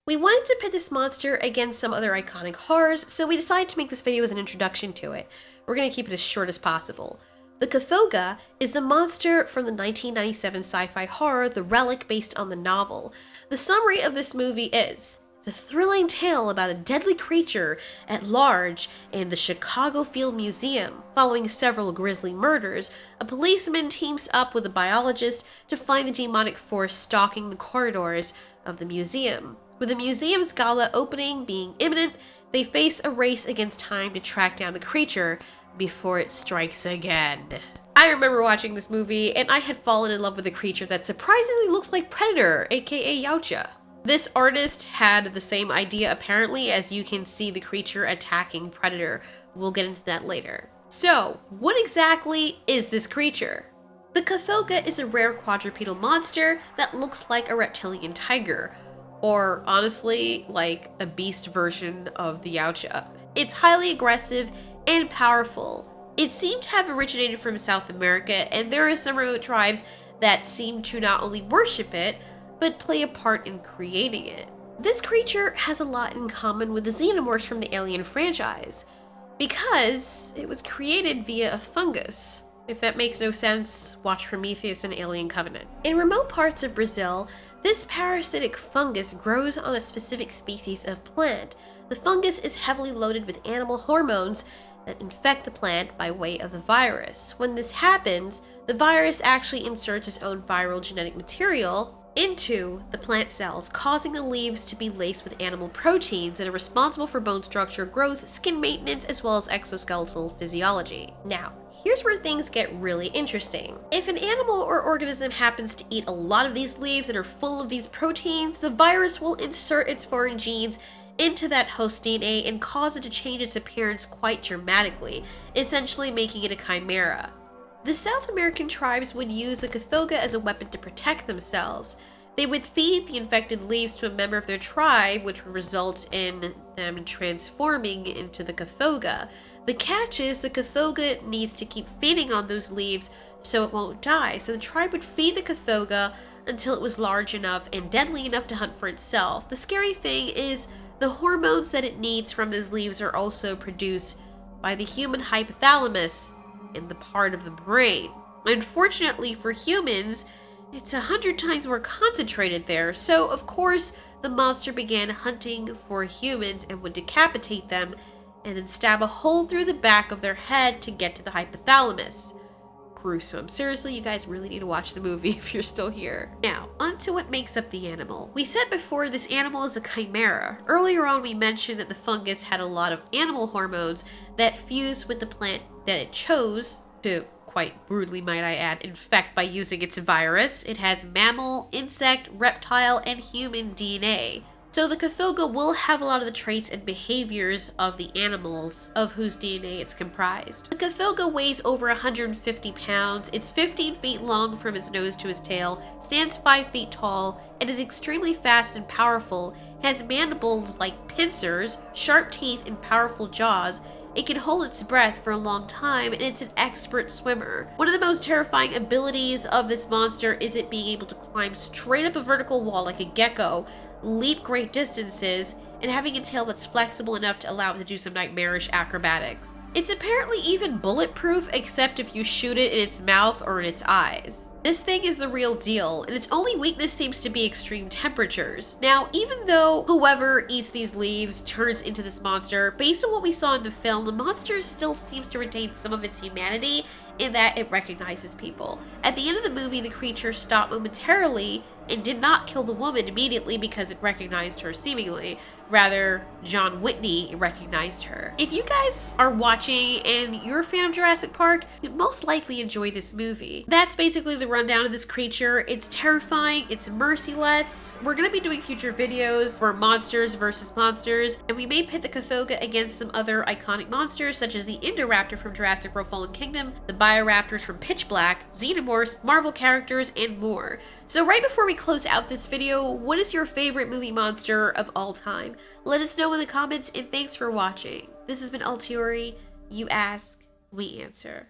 We wanted to pit this monster against some other iconic horrors, so we decided to make this video as an introduction to it. We're going to keep it as short as possible. The KOTHOGA is the monster from the 1997 sci-fi horror The Relic, based on the novel. The summary of this movie is: it's a thrilling tale about a deadly creature at large in the Chicago Field Museum. Following several grisly murders, a policeman teams up with a biologist to find the demonic force stalking the corridors of the museum. With the museum's gala opening being imminent, they face a race against time to track down the creature before it strikes again. I remember watching this movie, and I had fallen in love with a creature that surprisingly looks like Predator, aka Yautja. This artist had the same idea apparently, as you can see the creature attacking Predator. We'll get into that later. So, what exactly is this creature? The KOTHOGA is a rare quadrupedal monster that looks like a reptilian tiger, or honestly, like a beast version of the Yautja. It's highly aggressive and powerful. It seemed to have originated from South America, and there are some remote tribes that seem to not only worship it, but play a part in creating it. This creature has a lot in common with the xenomorphs from the Alien franchise, because it was created via a fungus. If that makes no sense, watch Prometheus and Alien Covenant. In remote parts of Brazil, this parasitic fungus grows on a specific species of plant. The fungus is heavily loaded with animal hormones that infect the plant by way of the virus. When this happens, the virus actually inserts its own viral genetic material into the plant cells, causing the leaves to be laced with animal proteins that are responsible for bone structure, growth, skin maintenance, as well as exoskeletal physiology. Now, here's where things get really interesting. If an animal or organism happens to eat a lot of these leaves that are full of these proteins, the virus will insert its foreign genes into that host DNA and cause it to change its appearance quite dramatically, essentially making it a chimera. The South American tribes would use the KOTHOGA as a weapon to protect themselves. They would feed the infected leaves to a member of their tribe, which would result in them transforming into the KOTHOGA. The catch is the KOTHOGA needs to keep feeding on those leaves so it won't die. So the tribe would feed the KOTHOGA until it was large enough and deadly enough to hunt for itself. The scary thing is the hormones that it needs from those leaves are also produced by the human hypothalamus in the part of the brain. Unfortunately for humans, it's 100 times more concentrated there, so of course the monster began hunting for humans and would decapitate them and then stab a hole through the back of their head to get to the hypothalamus. Gruesome. Seriously, you guys really need to watch the movie if you're still here. Now, onto what makes up the animal. We said before this animal is a chimera. Earlier on we mentioned that the fungus had a lot of animal hormones that fused with the plant that it chose to, quite brutally might I add, infect by using its virus. It has mammal, insect, reptile, and human DNA. So the KOTHOGA will have a lot of the traits and behaviors of the animals of whose DNA it's comprised. The KOTHOGA weighs over 150 pounds, it's 15 feet long from its nose to its tail, stands 5 feet tall, and is extremely fast and powerful, has mandibles like pincers, sharp teeth, and powerful jaws. It can hold its breath for a long time, and it's an expert swimmer. One of the most terrifying abilities of this monster is it being able to climb straight up a vertical wall like a gecko, leap great distances, and having a tail that's flexible enough to allow it to do some nightmarish acrobatics. It's apparently even bulletproof, except if you shoot it in its mouth or in its eyes. This thing is the real deal, and its only weakness seems to be extreme temperatures. Now, even though whoever eats these leaves turns into this monster, based on what we saw in the film, the monster still seems to retain some of its humanity in that it recognizes people. At the end of the movie, the creature stopped momentarily and did not kill the woman immediately because it recognized her seemingly. Rather, John Whitney recognized her. If you guys are watching and you're a fan of Jurassic Park, you'd most likely enjoy this movie. That's basically the rundown of this creature. It's terrifying, it's merciless. We're gonna be doing future videos for monsters versus monsters, and we may pit the KOTHOGA against some other iconic monsters such as the Indoraptor from Jurassic World Fallen Kingdom, the Bioraptors from Pitch Black, Xenomorphs, Marvel characters, and more. So right before we close out this video, what is your favorite movie monster of all time? Let us know in the comments, and thanks for watching. This has been Alteori. You ask, we answer.